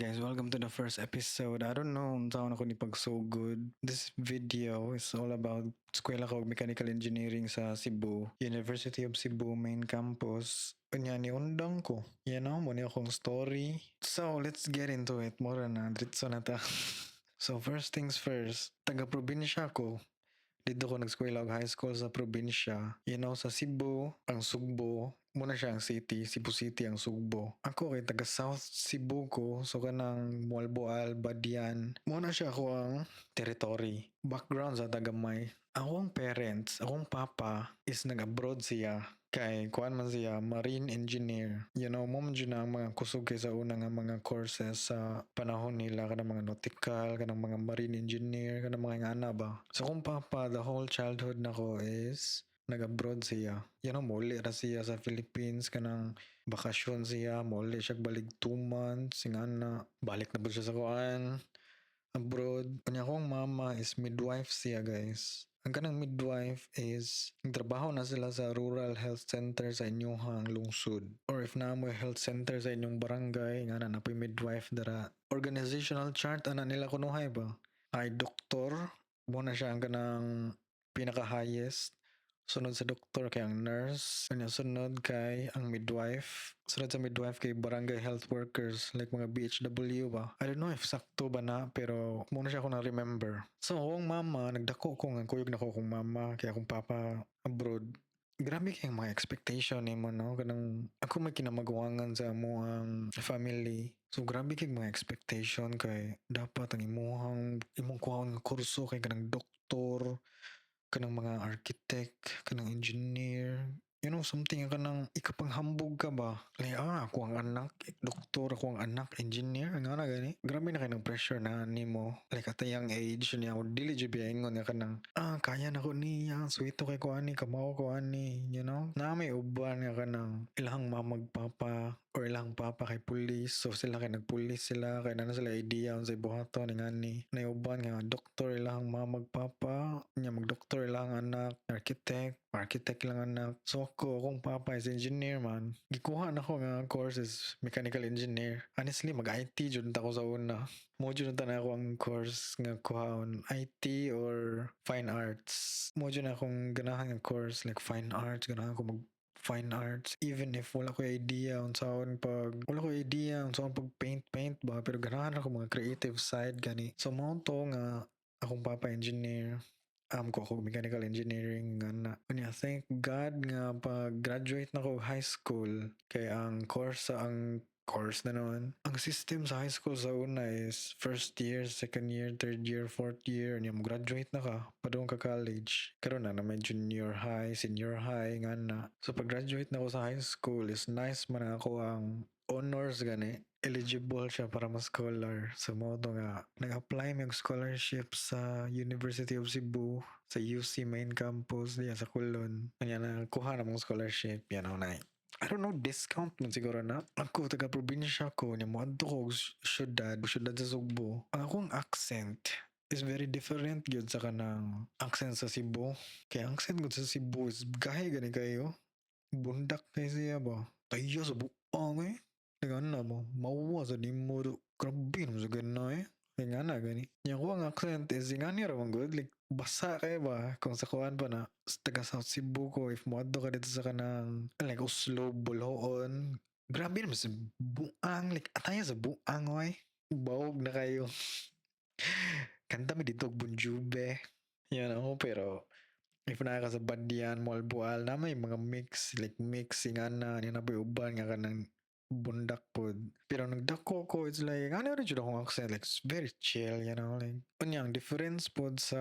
guys, welcome to the first episode. I don't know kung saan ako ni pag so good. This video is all about Eskwela ko og Mechanical Engineering sa Cebu, University of Cebu main campus. Unya ni undang ko. Muna akong story. So, let's get into it. Mura na, dritso na ta. So, first things first, taga-probinsya ko. Dito ko nag-eskwela og high school sa probinsya. Sa Cebu, ang Sugbo, muna siya ang city, Cebu City ang Sugbo. Ako kay taga South Cebu ko, so kanang Mualboal, Badian. Muna siya ako ang territory. Background sa tagamay. Akong parents, akong papa is nag-abroad siya. Kay kuan man siya marine engineer. Mo man dyan ang mga kusog kay sa una nga mga courses sa panahon nila, kanang mga nautical, kanang mga marine engineer, kanang mga ingana ba. So kung papa, the whole childhood nako is nag-abroad siya. Muli ra siya sa Philippines, kanang bakasyon siya, muli siya balik 2 months, ingana, balik na ba siya sa kuan, abroad. Kanya akong mama is midwife siya, guys. Ang kanang midwife is nagtrabaho na sila sa rural health center sa inyong lungsod. Or if na mo health center sa inyong barangay, nga na napoy midwife dara. Organizational chart, ana nila kunuhay ba? Ay doktor, muna siya ang kanang pinaka-highest. Sunod sa doktor kay ang nurse. Kanya sunod kay ang midwife. Sunod sa midwife kay barangay health workers like mga BHW ba. I don't know if sakto ba na pero muna siya ako na-remember. So akong mama, nagdako ko nga kuyog na ko akong mama kaya akong papa abroad. Grabe kayong mga expectation ni mo, no? Kanang ako may kinamagawangan sa amuang family. So grabe kayong mga expectation kay dapat ang imong kuhaon nga kurso kay kanang doktor, kanang mga architect, kanang engineer, something kanang ikapanghambog ka ba? Like, ako ang anak, doktor, ako ang anak, engineer, nga na gani. Grabe na kayo ng pressure na nimo. Like, at a young age, niya, ako dili dyan ingon nga kanang, kaya na ko niya, sweeto kay ko ani, kamaw ko ani, Na may uban nga kanang ilang mamagpapa, or ilang papa kay pulis, so sila kay nagpulis sila, kay na sila idea sa ibuhaton ni ngani. Naiuban nga doktor ilang mamagpapa, niya magdoktor ilang anak, architect lang anak. So akong papa is engineer man. Gikuha na ko nga course is mechanical engineer. Honestly, mag-IT jud ta ko sa una. Mo jud na ako ang course nga kuhaon, IT or fine arts. Mo jud na akong ganahan nga course like fine arts, ganahan ko mag fine arts even if wala ko idea unsaon pag pag paint ba, pero ganahan ako mga creative side gani. So mao to nga akong papa engineer, ko ako mechanical engineering nga na. Unya, thank God nga pag graduate na ko high school kay ang course na noon. Ang system sa high school sa una is first year, second year, third year, fourth year. Unya, mo graduate na ka, padung ka college. Karon na may junior high, senior high nga na. So pag graduate na ko sa high school is nice man ako ang honors gani, eligible siya para ma-scholar. So mo to nga nag-apply may scholarship sa University of Cebu sa UC main campus diya sa Kulon. Kanya na kuha na mong scholarship, na. I don't know, discount man siguro na. Ako, taga-probinsya ko, niya mo adto ko syudad sa Sugbo. Ang akong accent is very different yun sa kanang accent sa Cebu. Kaya ang accent ko sa Cebu is gahe gani kayo. Bundak kay siya ba? Tayo sa buang eh. Kaya na mo, mauwa sa di mo. Grabe naman sa gana eh. Kaya na gani. Yung ko ang accent is nga niya ramang good. Like, basa kayo ba? Kung sa kuhan pa na taga South Cebu ko, if mo ka dito sa kanang like Oslo, Bolhoon. Grabe naman sa buang. Like, ataya sa buang oy. Bawog na kayo. Kanta mi dito Bunjube. Yan ako, pero if na ka sa Bandian, Malbual, na may mga mixing na, na po uban nga ka ng bundak pod. Pero nagdako ko, it's like, ano rin dyan akong accent, like, it's very chill, like, unyang difference pod sa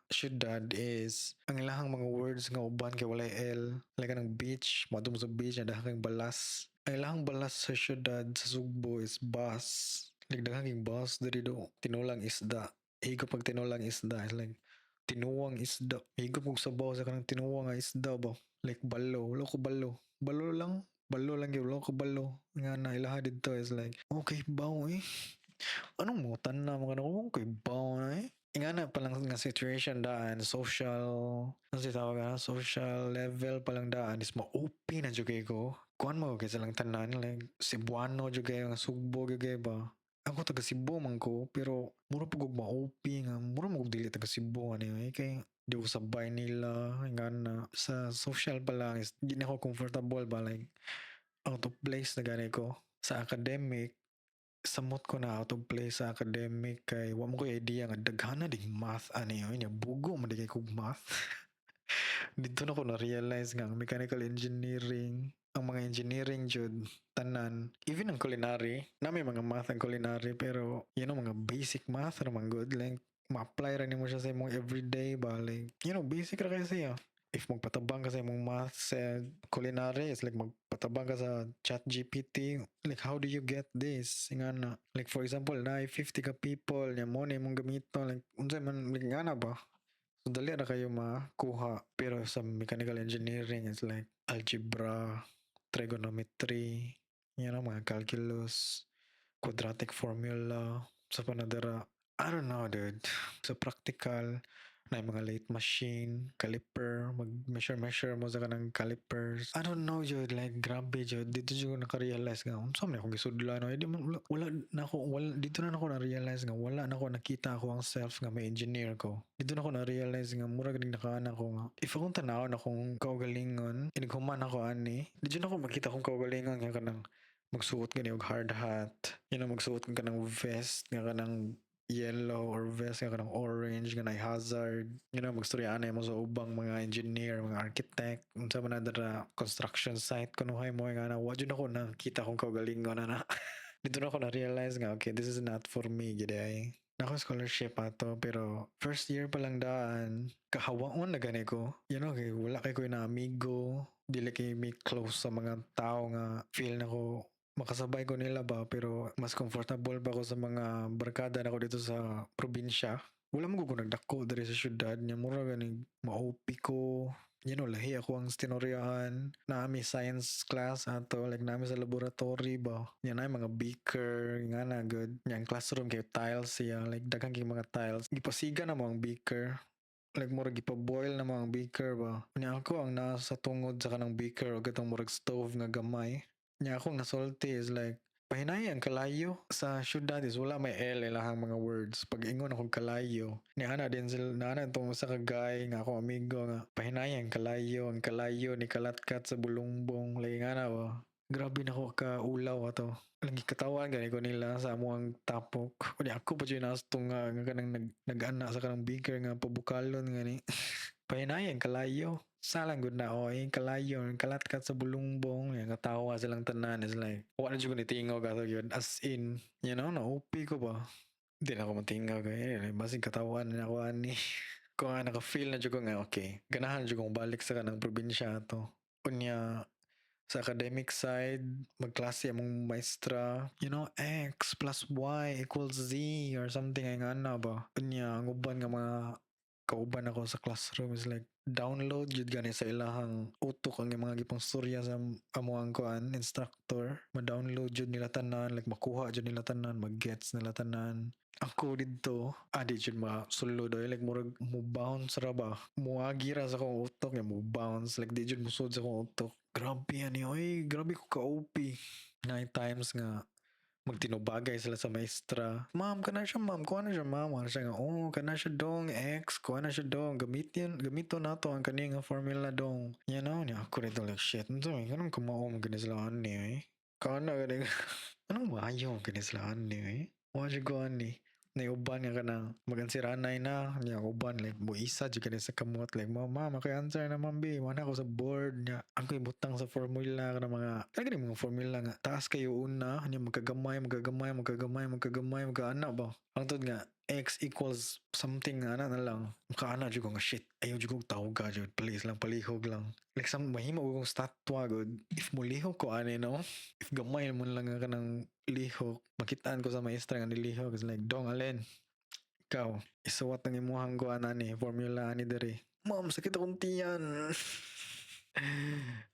syudad is, ang ilahang mga words nga uban kay walay L, like, anong beach, madum sa beach, na dahang balas. Ang ilahang balas sa syudad, sa Sugbo is bus. Like, dahang bus, dari do, tinulang isda. Higo pag tinulang isda, it's like, tinuwang isda. Higop kong sabaw sa kanang tinuwang nga isda ba? Like balo. Wala ko balo. Balo lang. Balo lang yun. Wala ko balo. Nga na ilaha dito is like, okay baw eh. Anong mo na mga nung okay baw eh. Nga na palang nga situation daan, social, ano si tawag na, social level palang daan is ma-open na jugay ko. Kuan mo kaysa lang tanan, like, Cebuano jugay, nga Sugbo jugay ba? ako taga Cebu man ko, pero mura pud kog ma-OP nga mura mo kog dili taga Cebu anyway kay di ko sabay nila nga na sa social pa lang is di na ako comfortable ba like out of place na gani ko sa academic. Samot ko na out of place sa academic kay wa mo ko idea nga daghana ding math ani yun nya bugo man di kay kog math. Dito na ko na-realize nga ang mechanical engineering, ang mga engineering jud tanan, even ang culinary, na may mga math ang culinary pero mga basic math naman good like ma-apply ra nimo siya sa imong everyday ba like basic ra kay siya. If magpatabang ka sa imong math sa culinary, it's like magpatabang ka sa chat GPT, like how do you get this? Nga na. Like for example, na 50 ka people, nya mo na imong gamito, like unsay man like nga na ba? So dali na kayo makuha. Pero sa mechanical engineering, it's like algebra, trigonometry, mga calculus, quadratic formula, sa panadara. I don't know, dude. Sa practical, na yung mga lathe machine, caliper, mag-measure mo sa kanang calipers. I don't know, dude. Like, grabe, dude. Dito ko naka-realize nga, saan na akong gisudla, no? Di man, wala na ako, dito na ako na-realize nga, wala na ako nakita ako ang self nga may engineer ko. Dito na ako na-realize nga, mura galing nakaan ako nga. If akong tanaw na akong kaugalingon, inighuman ako ani, dito na ako makita akong kaugalingon nga kanang magsuot gani og hard hat. Magsuot ka ng vest nga kanang yellow or vest nga kanang orange nga na hazard. Magstoryaan mo sa ubang mga engineer, mga architect, unsa man na dara construction site kunuhay mo nga na wa jud ako nakita kong kaugalingon na. Dito na ako na-realize nga, okay, this is not for me, giday. Nako scholarship ato, pero first year pa lang daan, kahawaon na gani ko. Kay wala kay ko na amigo, dili kay me close sa mga tao nga feel na ko makasabay ko nila ba, pero mas comfortable ba ako sa mga barkada na ko dito sa probinsya. Wala mo ko nagdako diri sa syudad, nya mura gani ma-OP ko, lahi ako ang stinoryahan. Nami science class ato, like nami sa laboratory ba. Yan ay mga beaker, nga na good. Yang classroom kay tiles siya, like daghang kay mga tiles. Gipasiga na mo ang beaker. Like murag gipa-boil na mo ang beaker ba. Nya ako ang nasa tungod sa kanang beaker o gatong murag stove nga gamay. Nya akong nasulti is like pahinay ang kalayo sa syudad is wala may L ilahang mga words. Pag ingon akong kalayo, ni ana din sila na tong sa kagay nga akong amigo nga pahinay ang kalayo ni kalatkat sa bulungbong lagi nga na ba. Grabe na ko ka ulaw ato. Lagi katawan gani ko nila sa amo ang tapok. Uli ako pa dyan nastong nga kanang nag-ana sa kanang beaker nga pabukalon gani. Pahinay ang kalayo. Salang good na oy, kalayo, kalatkat sa bulungbong, yung katawa silang tanan is like, wala dyan ko nitingaw gato yun, as in, na-OP ko ba? Hindi na ako matingaw kaya, basig katawan na ako ani. Kung nga naka-feel na dyan ko nga, okay, ganahan dyan kong balik sa kanang probinsya to. Unya, sa academic side, magklase among maestra, X plus Y equals Z or something ay nga na ba? Unya, ang uban nga mga kauban ako sa classroom is like download jud gani sa ilahang utok ang mga gipong storya sa amuang kuan instructor, ma-download jud nila tanan, like makuha jud nila tanan, mag-gets nila tanan. Ako dito, di jud masulod oy, like murag mo bounce ra ba, muagi ra sa akong utok nga mo bounce, like di jud musud sa akong utok. Grabe ani oy, grabe ko ka OP. Nine times nga magtinubagay sila sa maestra. Ma'am, kana siya ma'am. Kuha na siya ma'am. Ano siya nga, kana siya dong. X, kuha na siya dong. Gamito na to ang kanina formula dong. Niya ako rito like shit. Ito kanang kumao mo ganislahan niya eh. Kana ganing, anong maayo ang ganislahan niya eh. Wala siya kuha ni. Naiuban nga ka na magansiranay na niya uban like buisa jud kani sa kamot like mama maki-answer na mambi wala ko sa board niya ang ko'y butang sa formula ka mga kani mga formula nga taas kayo una niya magkagamay magkaana ba ang tud nga x equals something ana na lang makaana jud ko nga shit ayaw jud kong tawag jud please lang palihog lang like sa mahimo kong statwa god if mulihog ko ani no if gamay mo lang nga kanang lihok makitaan ko sa maestra nga nilihok is like dong alin ikaw isuwat ng imuhang kuan ani formula ani diri ma'am sakit akong tiyan.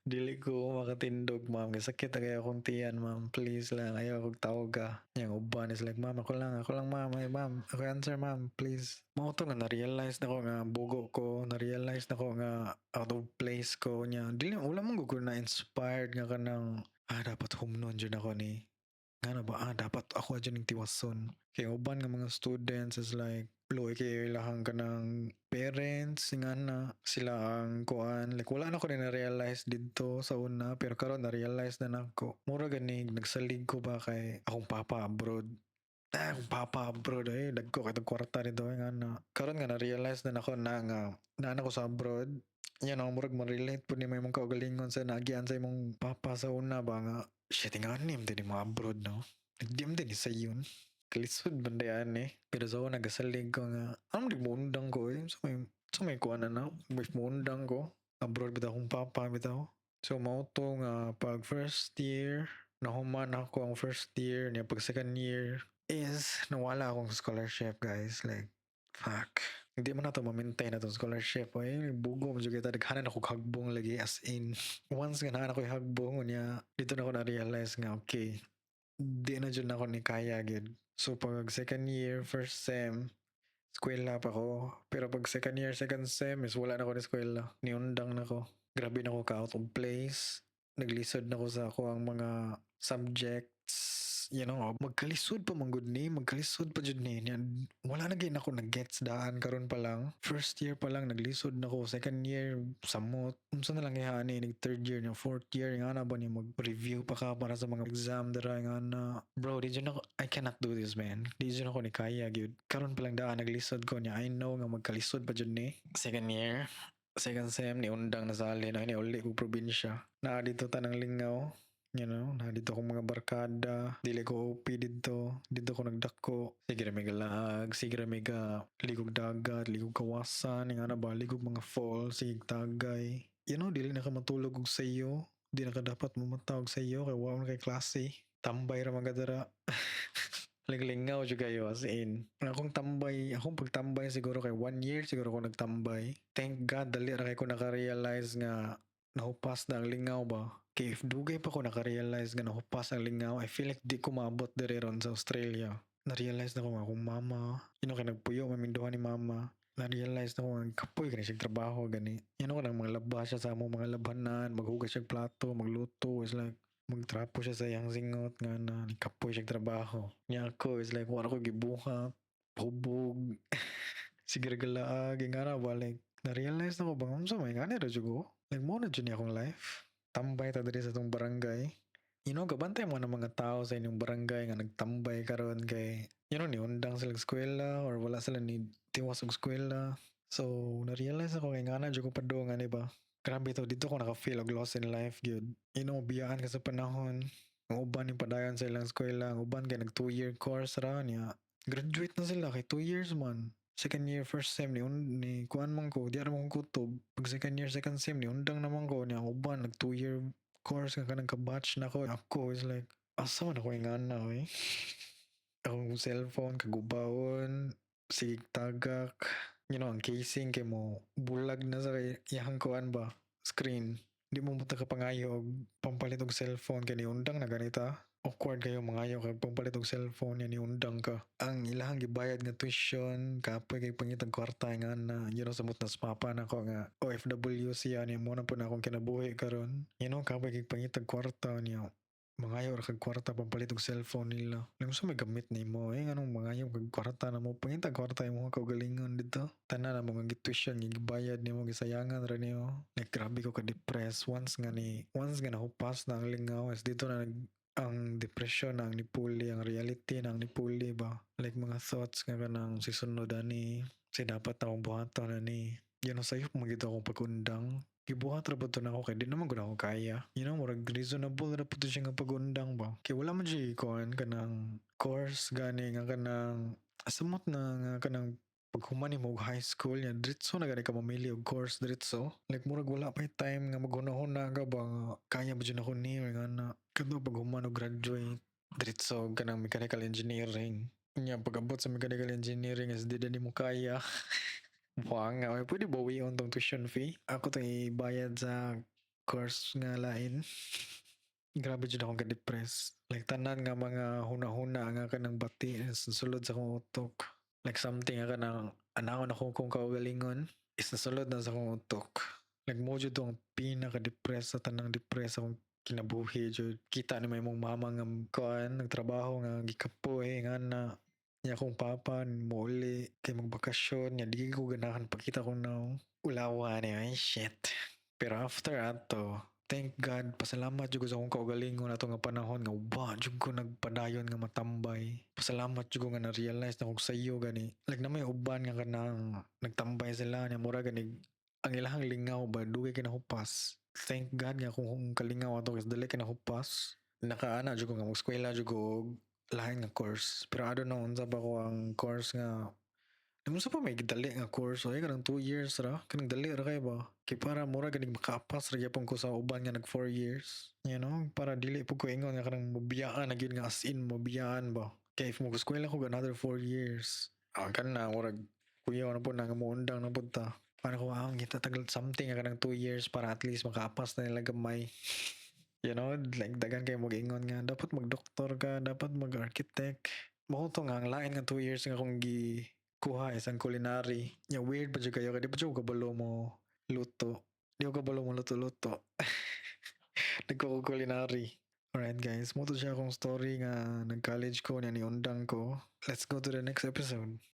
Dili ko makatindog ma'am kay sakit na kaya akong tiyan ma'am please lang ayaw akong tawag ka yang uban is like ma'am ako lang ma'am ay ma'am ako answer ma'am please mao to nga na-realize na ko nga bugo ko na-realize na ko nga out of place ko nya dili wala mong gugo na inspired nga kanang dapat humnon dyan ako ni nga na ba dapat ako dyan yung tiwason kay uban nga mga students is like luoy kay ilahang kanang parents nga na sila ang kuan like wala na ko na realize dito sa una pero karon na realize na nako mura gani nagsalig ko ba kay akong papa abroad. Akong papa abroad dagko kay tag kwarta dito nga na karon nga na realize na nako na nga naa ko sa abroad. Yan ang murag ma-relate po ni may mong kaugalingon sa nagian sa imong papa sa una ba nga shit nga nim din mo abroad no. Nagdim din sa yun. Kalisod bandayan pero sa una nagasalig ko nga di mo undang ko sa may kuan na may undang ko abroad bitaw akong papa bitaw. So mao to nga pag first year nahuman ako ang first year niya pag second year is nawala akong scholarship guys like fuck hindi man nato ma-maintain na tong scholarship bugo mo jud kita daghanan ako hagbong lagi as in once nga naa ako hagbong niya dito na ako na realize nga okay di na jud ako ni kaya gid so pag second year first sem eskwela pa ko pero pag second year second sem is wala na ako ni eskwela niundang na ko grabe na ako ka out of place naglisod na ko sa ako ang mga subjects magkalisod pa man gud ni magkalisod pa jud ni Yan, wala na gyud ako nag-gets daan karon pa lang first year pa lang naglisod na ko second year samot unsa na lang ihani nig third year ning fourth year nga na ba ni mag-review pa ka para sa mga exam dira nga na bro di jud ako I cannot do this man di jud ako ni kaya gyud karon pa lang daan naglisod ko niya I know nga magkalisod pa jud ni second year second sem ni undang na sa alin ay ni uli ko probinsya na dito tanang lingaw na dito akong mga barkada, dili ko OP dito ko nagdako. Sige ra may galaag, sige ra may ligog dagat, ligog kawasan, nga na ba, ligog mga falls, sige tagay. Dili na ka matulog og sayo, di na ka dapat mamatawag sa iyo kay wala kay klase. Tambay ra magadara. Lingaw jud kayo as in. Akong pagtambay siguro kay 1 year siguro ako nagtambay. Thank God dali ra kay ko naka-realize nga nahupas na ang lingaw ba. Kay if dugay pa ko naka-realize nga nahupas ang lingaw, I feel like di ko maabot diri ron sa Australia. Na-realize na ko nga akong mama, kay nagpuyo maminduhan ni mama. Na-realize na ko nga kapoy kani siya trabaho gani. Ko nang mga laba siya sa among mga labanan, maghugas siya plato, magluto, is like magtrapo siya sa iyang singot nga na kapoy siya trabaho. Niya ako is like wala ko gibuhat, hubog, sige galaag, nga na ba like na-realize na ko bang unsa may nga ra jud ko. Like mo na jud ni akong life. Tambay ta diri sa tong barangay. Gabantay mo ng mga tao sa inyong barangay nga nagtambay karon kay ni undang sila eskwela or wala sila ni tiwas og eskwela. So, na-realize ako kay nga na jud ko padung ani ba. Grabe to dito ko naka-feel og loss in life gyud. Biyaan ka sa panahon. Ang uban yung padayon sa ilang eskwela, ang uban kay nag 2-year course ra niya. Graduate na sila kay 2 years man. Second year first sem ni kuan man ko di ara mo kutob pag second year second sem ni undang naman ko niya uban nag 2-year course nga kanang ka-batch na ako is like asa man ako nga na akong cellphone kagubawon sig tagak ang casing kay mo bulag na sa iyang kuan ba screen di mo muta ka pangayo og pampalit og cellphone kay ni undang na ganita awkward kayo mangayo kag pampalit og cellphone ni undang ka ang ilahang gibayad nga tuition kapoy kay pangitag kwarta nga na samot na sa papa na ko nga OFW siya ni mo na po na akong kinabuhi karon kapoy kay pangitag kwarta niya mangayo ra kag kwarta pampalit og cellphone nila lang sa may gamit nimo nganong mangayo kag kwarta na mo pangitag kwarta imo kaugalingon dito tanan na mga tuition gibayad nimo gisayangan ra nimo like grabe ko ka depress once nga nahupas na ang lingaw is dito na ang depression na ang nipuli, ang reality na ang nipuli ba? Like mga thoughts nga kanang sisunod ani, kasi dapat akong buhaton ani. Yan ang sayop magito akong pagundang. Gibuhat ra ba to na ako kay di naman gud ako kaya. Murag reasonable ra po to siya nga pagundang ba. Kay wala man siya ikuan kanang course gani nga kanang asamot na nga kanang pag human mo high school yan diretso na gani ka mamili og course diretso like murag wala pa time nga maghuna-huna ka ba nga kaya ba dyan ako ni or nga na kadto pag human og graduate diretso kanang mechanical engineering nya pag abot sa mechanical engineering is di na mo kaya buang nga pwede bawion tong tuition fee ako tong ibayad sa course nga lain grabe jud akong ka-depress like tanan nga mga huna-huna nga kanang bati sulod sa akong utok like something nga kanang anaon ako kung kaugalingon is nasulod na sa akong utok like mo jud tong pinaka-depress sa tanang depress akong kinabuhi jud. Kita ni may mong mama nga kuan nagtrabaho nga gikapoy nga na niya akong papa muli kay magbakasyon niya di ko ganahan pagkita ko na ulawan niya ay shit. Pero after ato, thank God, pasalamat jud ko sa akong kaugalingon ato nga panahon nga wa jud ko nagpadayon nga matambay. Pasalamat jud ko nga na-realize na kog sayo gani. Like na may uban nga kanang nagtambay sila niya mura gani ang ilahang lingaw ba dugay kinahupas. Thank God nga kung kalingaw ato kasi dali kinahupas. Nakaana jud ko nga mag-eskwela jud ko og lain nga course. Pero I don't know unsa ba ko ang course nga unsa pa may dali nga course ay kanang 2 years ra kanang dali ra kay ba kay para mura ganing makapas ra gyapon ko sa uban nga nag 4 years, you know, para dili po ko ingon nga kanang mobiyaan na gyud nga as in mobiyaan ba kay if mag-eskwela ko another 4 years kana murag kuya na po na nga muundang na pud ta para ko ang kita tagal something nga kanang 2 years para at least makaapas na nila gamay. You know, like dagan kay mag-ingon nga dapat mag-doktor ka, dapat mag-architect. Mao to nga ang lain nga 2 years nga akong kuha isang culinary. Ya weird pa jud kayo kay di pa jud ko kabalo mo luto. Di ko kabalo mo luto-luto. Nagko culinary. Alright guys, mo to siya akong story nga nag-college ko niya ni undang ko. Let's go to the next episode.